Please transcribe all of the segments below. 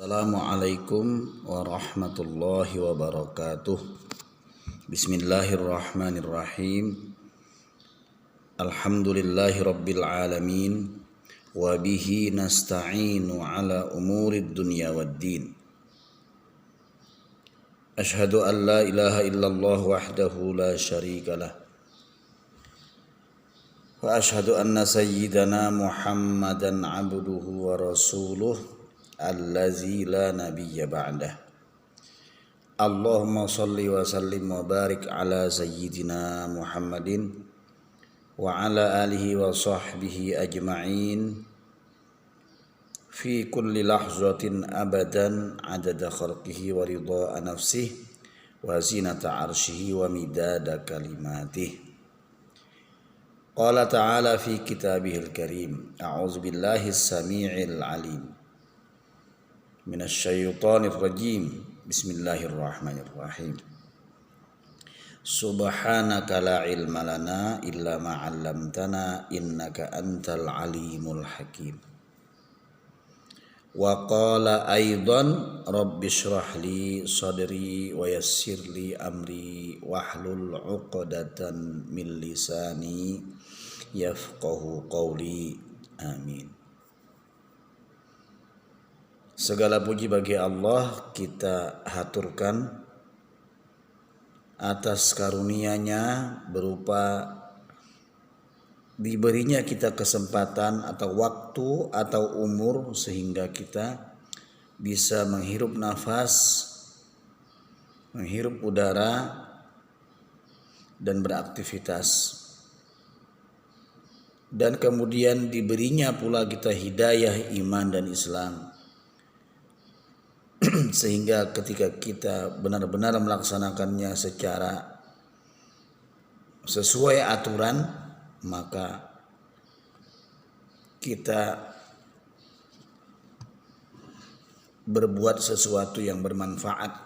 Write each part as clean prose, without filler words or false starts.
Assalamualaikum warahmatullahi wabarakatuh. Bismillahirrahmanirrahim. Alhamdulillahi rabbil alamin. Wa bihi nasta'inu ala umurid dunya waddin. Ashhadu an la ilaha illallah wahdahu la syarika lah. Wa ashhadu anna sayyidana Muhammadan abduhu wa rasuluh allazi la nabiyya ba'dah. Allahumma salli wa sallim wa barik ala sayyidina Muhammadin wa ala alihi wa sahbihi ajma'in fi kulli lahzatin abadan adada khalqihi wa ridha nafsihi wa zinata arshihi wa midada kalimatihi. Qala ta'ala fi kitabihil karim. A'udzu billahi as-sami'il 'alim minasyaitonir rajim. Bismillahirrahmanirrahim. Subhanaka la ilma lana illa ma 'allamtana innaka antal alimul hakim. Wa qala aidan rabbi shrah li sadri wa yassir li amri wahlul 'uqdatan min lisani yafqahu qawli. Amin. Segala puji bagi Allah kita haturkan atas karunia-Nya berupa diberinya kita kesempatan atau waktu atau umur sehingga kita bisa menghirup nafas, menghirup udara dan beraktivitas. Dan kemudian diberinya pula kita hidayah iman dan Islam. Sehingga ketika kita benar-benar melaksanakannya secara sesuai aturan, maka kita berbuat sesuatu yang bermanfaat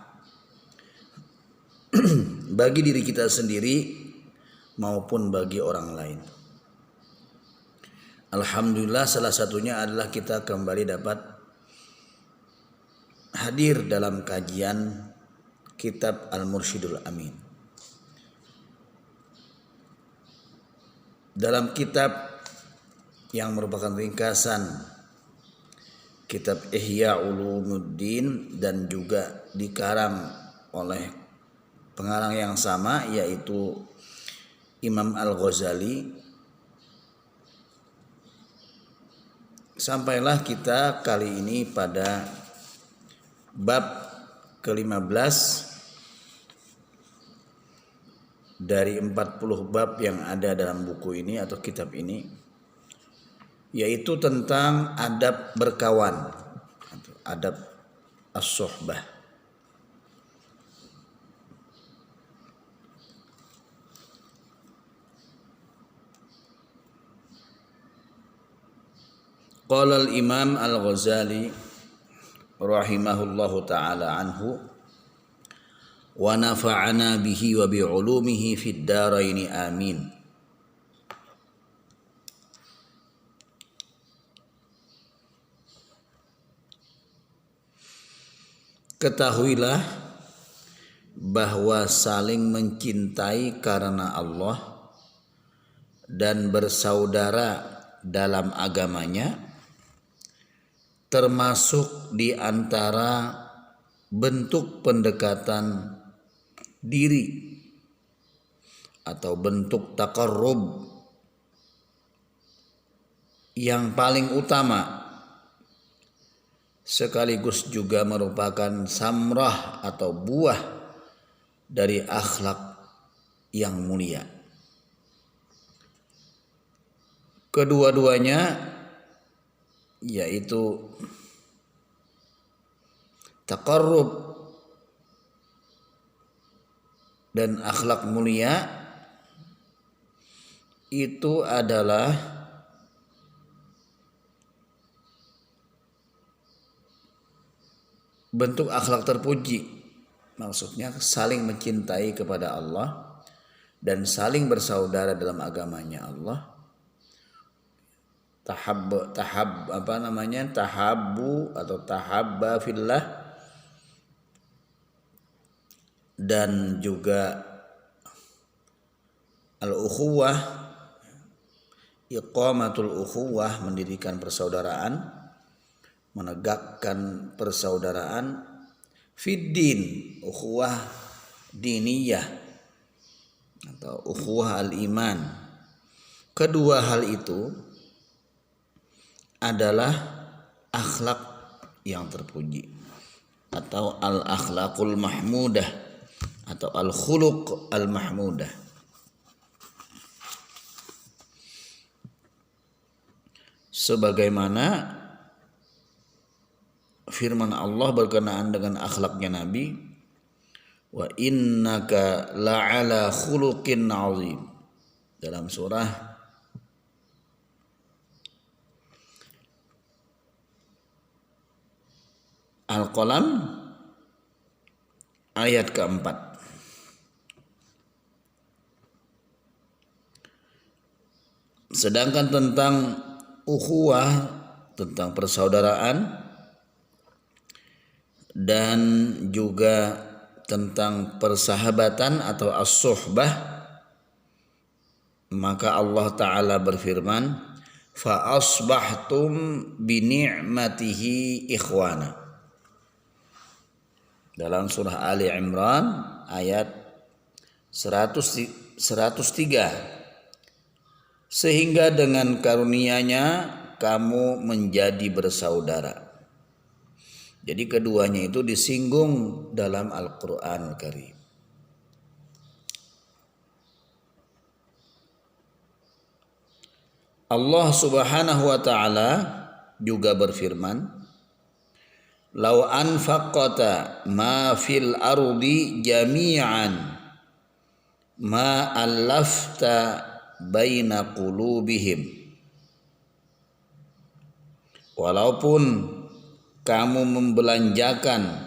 bagi diri kita sendiri maupun bagi orang lain. Alhamdulillah, salah satunya adalah kita kembali dapat hadir dalam kajian kitab Al-Mursyidul Amin. Dalam kitab yang merupakan ringkasan kitab Ihya Ulumuddin dan juga dikarang oleh pengarang yang sama, yaitu Imam Al-Ghazali. Sampailah kita kali ini pada bab ke-15 dari 40 bab yang ada dalam buku ini atau kitab ini, yaitu tentang adab berkawan, adab as-suhbah. Qala al-Imam Al-Ghazali rahimahullahu ta'ala anhu wa nafa'ana bihi wa bi'ulumihi fid daraini amin. Ketahuilah bahwa saling mencintai karena Allah dan bersaudara dalam agamanya termasuk di antara bentuk pendekatan diri atau bentuk taqarrub yang paling utama, sekaligus juga merupakan samrah atau buah dari akhlak yang mulia. Kedua-duanya yaitu taqarrub dan akhlak mulia itu adalah bentuk akhlak terpuji. Maksudnya saling mencintai kepada Allah dan saling bersaudara dalam agamanya Allah tahabbu atau tahabba fillah, dan juga al-ukhuwah, iqamatul ukhuwah, mendirikan persaudaraan, menegakkan persaudaraan, fiddin, ukhuwah diniyah atau ukhuwah al-iman. Kedua hal itu adalah akhlak yang terpuji atau al-akhlaqul mahmudah atau al-khuluq al-mahmudah. Sebagaimana firman Allah berkenaan dengan akhlaknya Nabi, wa innaka la'ala khuluqin 'azim, dalam surah Al-Qalam ayat keempat. Sedangkan tentang ukhuwah, tentang persaudaraan, dan juga tentang persahabatan atau as-suhbah, maka Allah Ta'ala berfirman, fa asbahtum bi ni'matihi ikhwana, dalam surah Ali Imran ayat 103. Sehingga dengan karunia-Nya kamu menjadi bersaudara. Jadi keduanya itu disinggung dalam Al-Qur'an Al-Karim. Allah Subhanahu wa taala juga berfirman, "Lau anfaqta ma fil ardi jami'an ma allafta baina qulubihim." Walaupun kamu membelanjakan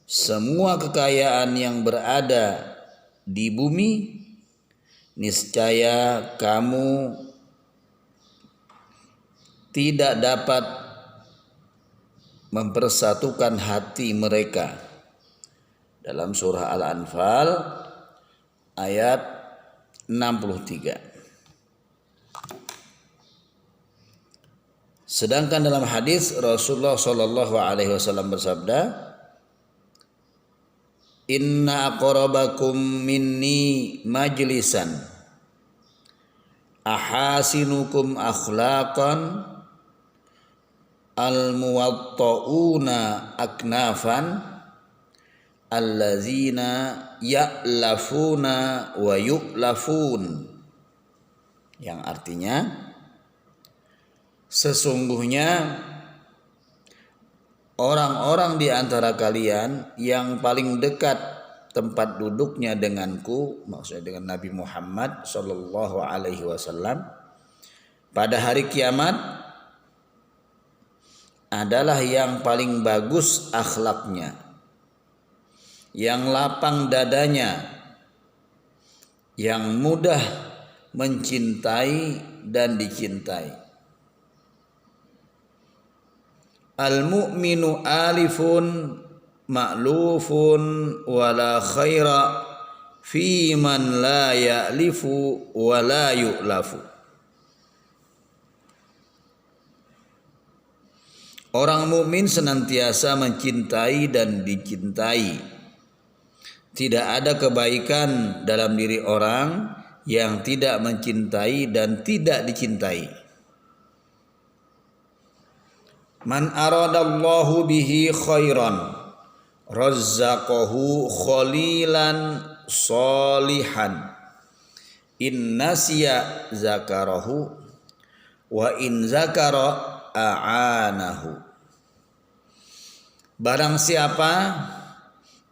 semua kekayaan yang berada di bumi, niscaya kamu tidak dapat mempersatukan hati mereka, dalam surah Al-Anfal ayat 63. Sedangkan dalam hadis Rasulullah Shallallahu Alaihi Wasallam bersabda, "Inna aqrabakum minni majlisan ahasinukum akhlaqan al-muwatta'una aknafan allazina ya'lafuna wa yu'lafun." Yang artinya, sesungguhnya orang-orang di antara kalian yang paling dekat tempat duduknya denganku, maksudnya dengan Nabi Muhammad sallallahu alaihi wasallam, pada hari kiamat adalah yang paling bagus akhlaknya, yang lapang dadanya, yang mudah mencintai dan dicintai. Al-mu'minu alifun ma'lufun wala khaira fi man la ya'lifu wa la yu'lafu. Orang mukmin senantiasa mencintai dan dicintai. Tidak ada kebaikan dalam diri orang yang tidak mencintai dan tidak dicintai. Man aradallahu bihi khairan razzaqahu khalilan salihan in nasiya zakarahu wa in zakara a'anahu. Barang siapa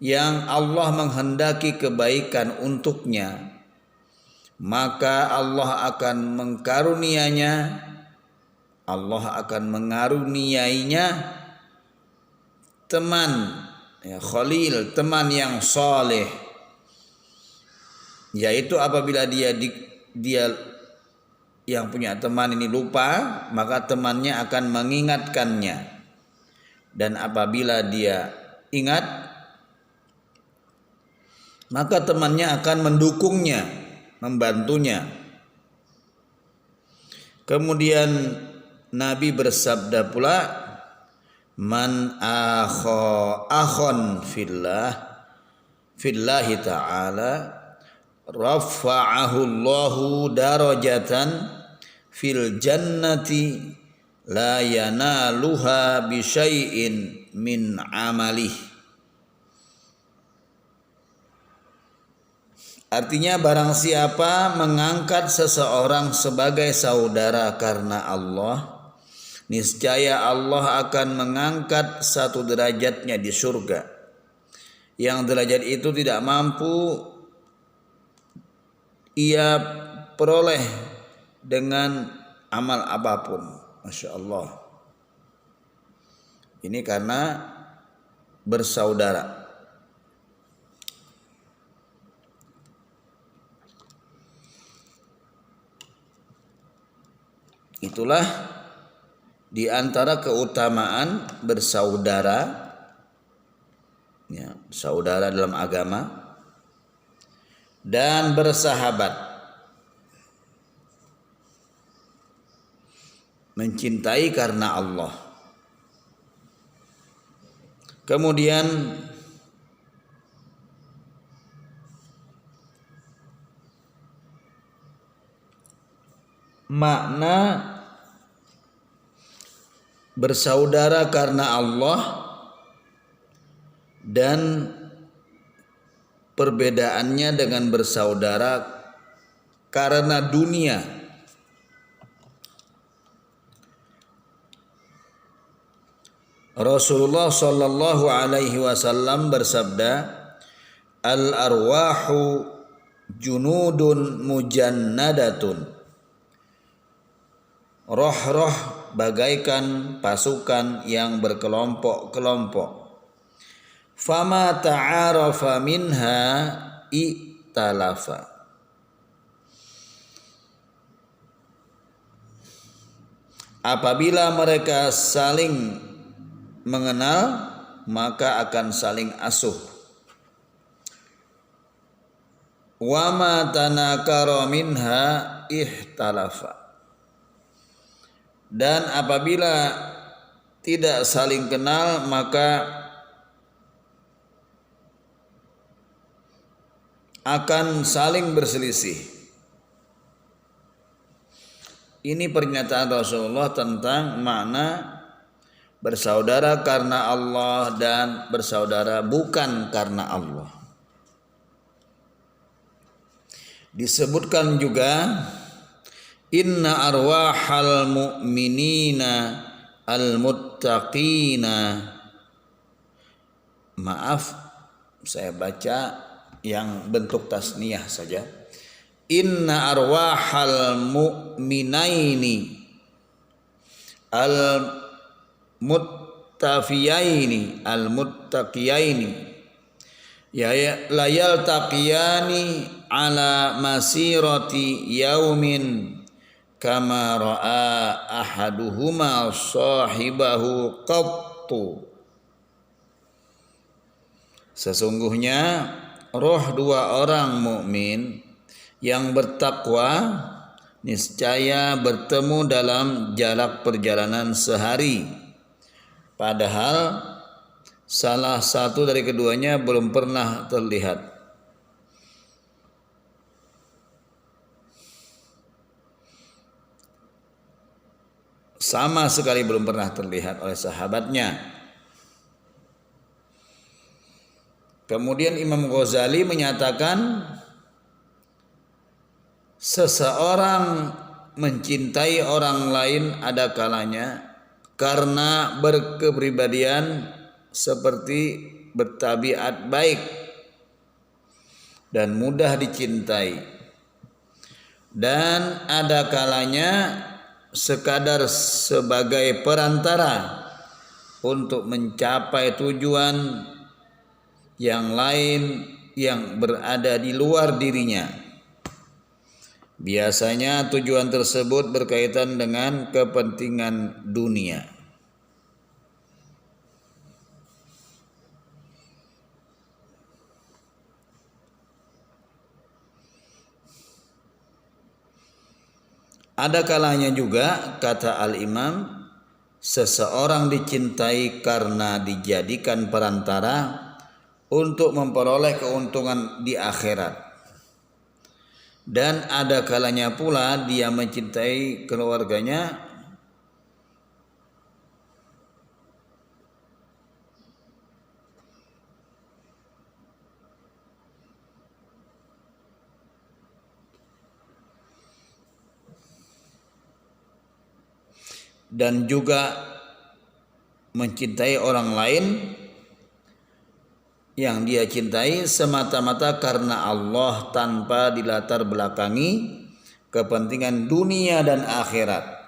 yang Allah menghendaki kebaikan untuknya, maka Allah akan mengkaruniainya, Allah akan mengaruniainya teman, khalil, teman yang saleh, yaitu apabila dia yang punya teman ini lupa, maka temannya akan mengingatkannya. Dan apabila dia ingat, maka temannya akan mendukungnya, membantunya. Kemudian Nabi bersabda pula, man akhon fillahi ta'ala rafa'ahu Allahu darajatan fil jannati la yanaluha bi syai'in min amalih. Artinya barang siapa mengangkat seseorang sebagai saudara karena Allah, niscaya Allah akan mengangkat satu derajatnya di surga, yang derajat itu tidak mampu ia peroleh dengan amal apapun. Masya Allah. Ini karena bersaudara. Itulah di antara keutamaan bersaudara, ya, saudara dalam agama dan bersahabat, mencintai karena Allah. Kemudian makna bersaudara karena Allah dan perbedaannya dengan bersaudara karena dunia. Rasulullah sallallahu alaihi wasallam bersabda, al arwahu junudun mujannadatun. Roh-roh bagaikan pasukan yang berkelompok-kelompok. Fama ta'arafa minha i'talafa. Apabila mereka saling mengenal, maka akan saling asuh. Wa ma tanakara minha ihtalafa. Dan apabila tidak saling kenal, maka akan saling berselisih. Ini pernyataan Rasulullah tentang makna bersaudara karena Allah dan bersaudara bukan karena Allah. Disebutkan juga, inna arwahal mu'minina al-muttaqina. Maaf, saya baca yang bentuk tasniyah saja. Inna arwahal mu'minaini al-muttafiyaini al-muttaqiyaini ya layal taqiyani ala masirati yaumin kama ra'a ahaduhuma sahibahu qattu. Sesungguhnya roh dua orang mukmin yang bertakwa niscaya bertemu dalam jarak perjalanan sehari, padahal salah satu dari keduanya belum pernah terlihat. Sama sekali belum pernah terlihat oleh sahabatnya. Kemudian Imam Ghazali menyatakan, seseorang mencintai orang lain ada kalanya karena berkepribadian seperti bertabiat baik dan mudah dicintai, dan ada kalanya sekadar sebagai perantara untuk mencapai tujuan yang lain yang berada di luar dirinya. Biasanya tujuan tersebut berkaitan dengan kepentingan dunia. Ada kalanya juga, kata Al-Imam, seseorang dicintai karena dijadikan perantara untuk memperoleh keuntungan di akhirat. Dan ada kalanya pula dia mencintai keluarganya dan juga mencintai orang lain yang dia cintai semata-mata karena Allah tanpa dilatar belakangi kepentingan dunia dan akhirat.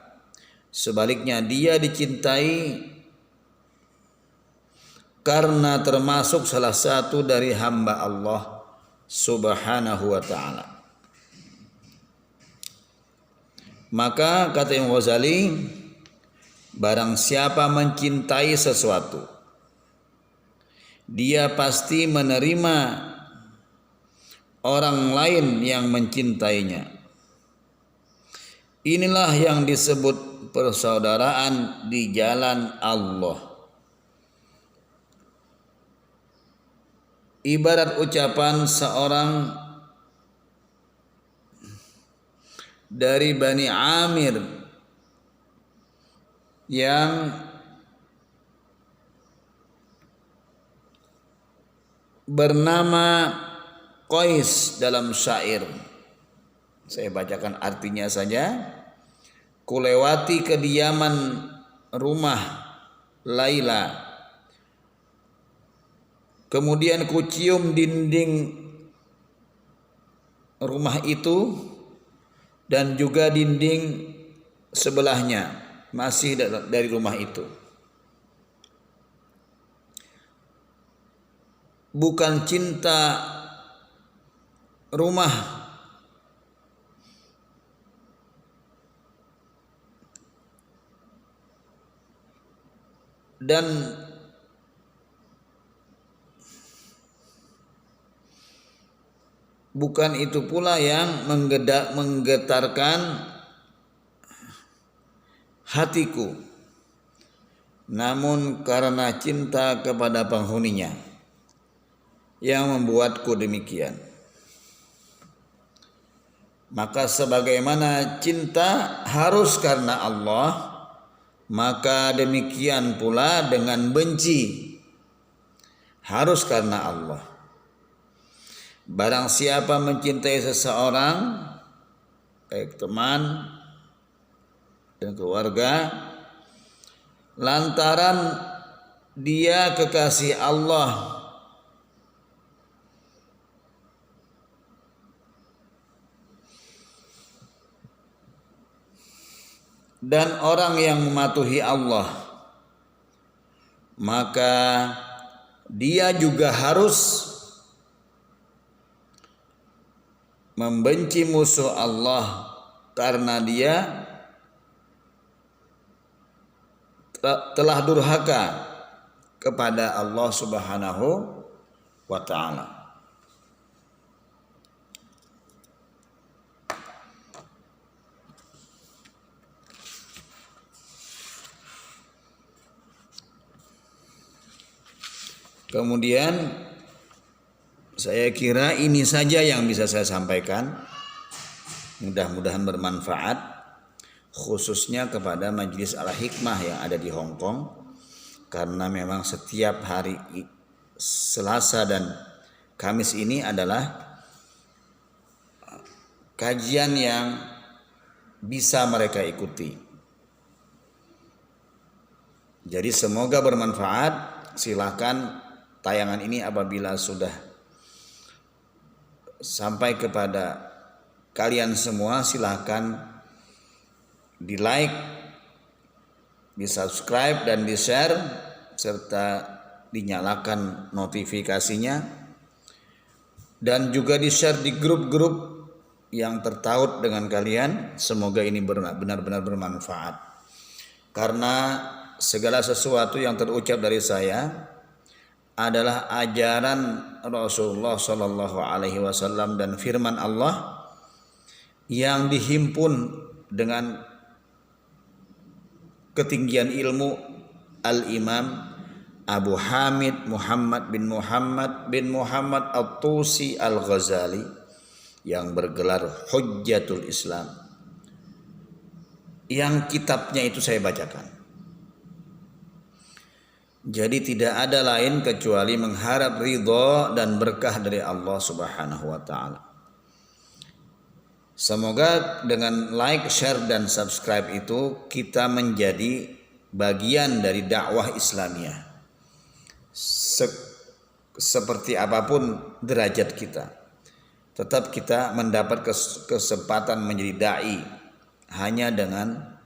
Sebaliknya dia dicintai karena termasuk salah satu dari hamba Allah Subhanahu wa ta'ala. Maka kata Imam Ghazali, barang siapa mencintai sesuatu, dia pasti menerima orang lain yang mencintainya. Inilah yang disebut persaudaraan di jalan Allah. Ibarat ucapan seorang dari Bani Amir yang bernama Qais dalam syair. Saya bacakan artinya saja. Kulewati kediaman rumah Laila, kemudian kucium dinding rumah itu dan juga dinding sebelahnya masih dari rumah itu. Bukan cinta rumah dan bukan itu pula yang menggetarkan hatiku, namun karena cinta kepada penghuninya yang membuatku demikian. Maka sebagaimana cinta harus karena Allah, maka demikian pula dengan benci harus karena Allah. Barang siapa mencintai seseorang, baik teman dan keluarga, lantaran dia kekasih Allah, dan orang yang mematuhi Allah, maka dia juga harus membenci musuh Allah karena dia telah durhaka kepada Allah Subhanahu wa ta'ala. Kemudian saya kira ini saja yang bisa saya sampaikan. Mudah-mudahan bermanfaat, khususnya kepada Majelis Al-Hikmah yang ada di Hong Kong, karena memang setiap hari Selasa dan Kamis ini adalah kajian yang bisa mereka ikuti. Jadi semoga bermanfaat. Silakan tayangan ini apabila sudah sampai kepada kalian semua, silakan di like, di subscribe dan di share, serta dinyalakan notifikasinya, dan juga di share di grup-grup yang tertaut dengan kalian. Semoga ini benar-benar bermanfaat. Karena segala sesuatu yang terucap dari saya adalah ajaran Rasulullah Shallallahu Alaihi Wasallam dan firman Allah yang dihimpun dengan ketinggian ilmu Al-Imam Abu Hamid Muhammad bin Muhammad At-Tusi Al-Ghazali yang bergelar Hujjatul Islam, yang kitabnya itu saya bacakan. Jadi tidak ada lain kecuali mengharap ridha dan berkah dari Allah Subhanahu wa taala. Semoga dengan like, share dan subscribe itu kita menjadi bagian dari dakwah Islamiyah. Seperti apapun derajat kita, tetap kita mendapat kesempatan menjadi dai hanya dengan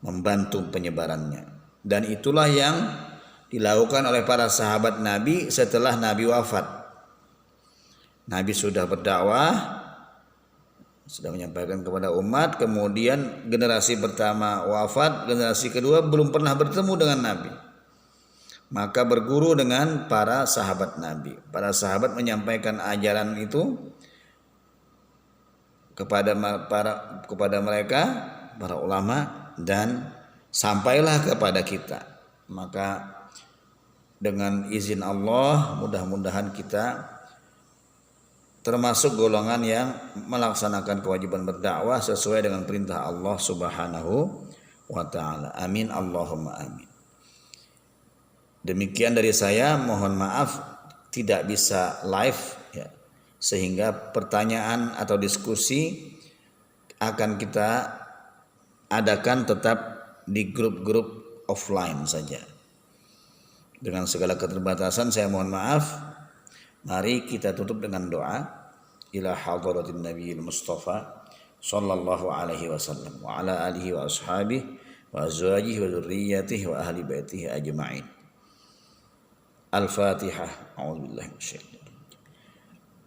membantu penyebarannya. Dan itulah yang dilakukan oleh para sahabat Nabi setelah Nabi wafat. Nabi sudah berdakwah, sudah menyampaikan kepada umat, kemudian generasi pertama wafat, generasi kedua belum pernah bertemu dengan Nabi. Maka berguru dengan para sahabat Nabi. Para sahabat menyampaikan ajaran itu kepada mereka, para ulama, dan sampailah kepada kita. Maka dengan izin Allah, mudah-mudahan kita termasuk golongan yang melaksanakan kewajiban berdakwah sesuai dengan perintah Allah Subhanahu wa taala. Amin Allahumma amin. Demikian dari saya, mohon maaf tidak bisa live ya, sehingga pertanyaan atau diskusi akan kita adakan tetap di grup-grup offline saja. Dengan segala keterbatasan saya mohon maaf. Mari kita tutup dengan doa. Ila hadratin Nabiyil Mustafa sallallahu alaihi wasallam wa ala alihi wa ashabihi wa azwajihi wa dzurriyyatihi wa ahli baitihi ajma'in. Al-Fatihah. A'udzubillahi minasyaitonir rajim.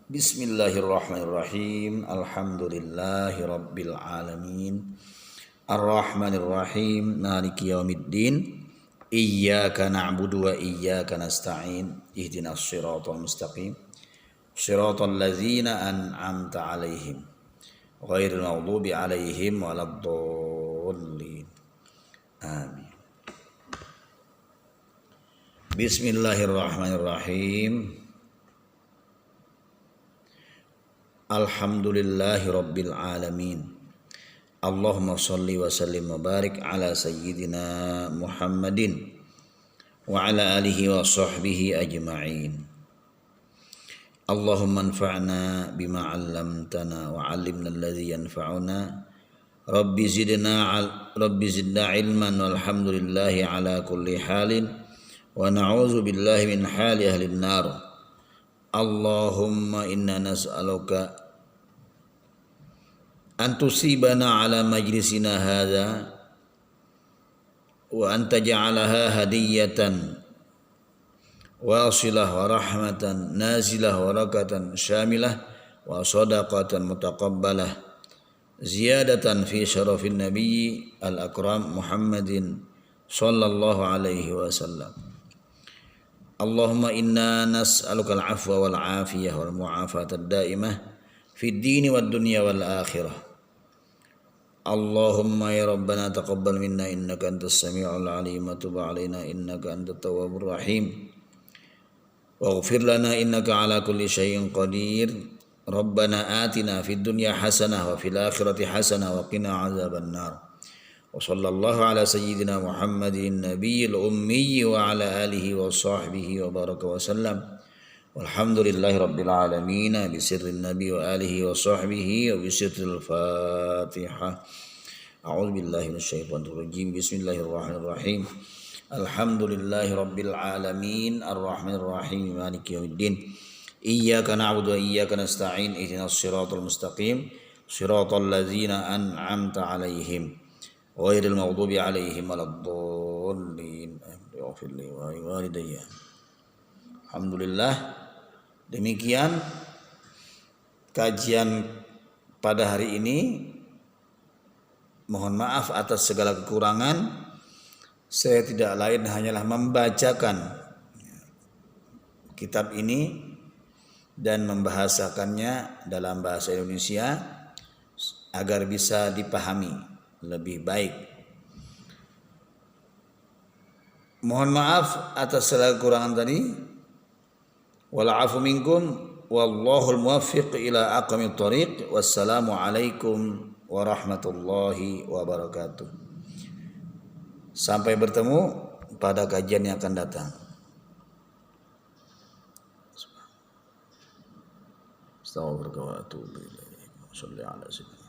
Bismillahirrahmanirrahim. Alhamdulillahi rabbil alamin. Ar-Rahmanir Rahim. Maliki yaumiddin. Iyyaka na'budu wa iyyaka nasta'in. Ihdinas siratal mustaqim. Siratal ladzina an'amta 'alaihim ghairil maghdubi 'alaihim waladdallin. Amin. Bismillahirrahmanirrahim. Alhamdulillahi rabbil alamin. Allahumma salli wa sallim wa barik ala sayyidina Muhammadin wa ala alihi wa sahbihi ajma'in. Allahumma anfa'na bima 'allamtana wa 'allimna alladhi yanfa'una. Rabbi zidna ilman walhamdulillahi ala kulli halin wa na'udzu billahi min hali ahli an-nar. Allahumma inna nas'aluka an tusibana ala majlisina hadha wa an taj'alaha hadiyatan wasilah wa rahmatan nazilah wa barakatan syamilah wa sadaqatan mutaqabbalah ziyadatan fi syarafin nabiy al-akram Muhammadin sallallahu alaihi wasallam. Allahumma inna nas'aluka al-'afwa wal 'afiyah wal mu'afata ad-da'imah fid dini wad dunya wal akhirah. Allahumma ya rabbana taqabbal minna innaka antas sami'ul 'alim wa tub 'alaina innaka antat tawwabur rahim. Waghfir lana innaka 'ala kulli syai'in qadir. Rabbana atina fid dunya hasanah wa fil akhirati hasanah wa qina 'adzaban nar. Wa sallallahu ala sayyidina Muhammadin nabiyil ummi wa ala alihi wa sahbihi wa baraka wa sallam. Walhamdulillahi rabbil alamin bi sirrin nabi wa alihi wa sahbihi wa bi sirril Fatihah. A'udzu billahi minasyaitonir rajim. Bismillahirrahmanirrahim. Alhamdulillahi rabbil alamin arrahmanir rahim maliki yaumiddin. Iyyaka na'budu wa iyyaka nasta'in ihdinas siratal mustaqim siratal ladzina an'amta 'alaihim ghairil maghdubi 'alaihim waladdallin. Ighfir li wa liwalidayya. Alhamdulillah, demikian kajian pada hari ini mohon maaf atas segala kekurangan. Saya tidak lain hanyalah membacakan kitab ini dan membahasakannya dalam bahasa Indonesia agar bisa dipahami lebih baik. Mohon maaf atas segala kekurangan tadi. Wal afu minkum wallahul muwaffiq ila aqwamit thoriq. Wassalamu alaikum warahmatullahi wabarakatuh. Sampai bertemu pada kajian yang akan datang. Astagfirullah wa atubu ilaik. Shalli ala sayyidina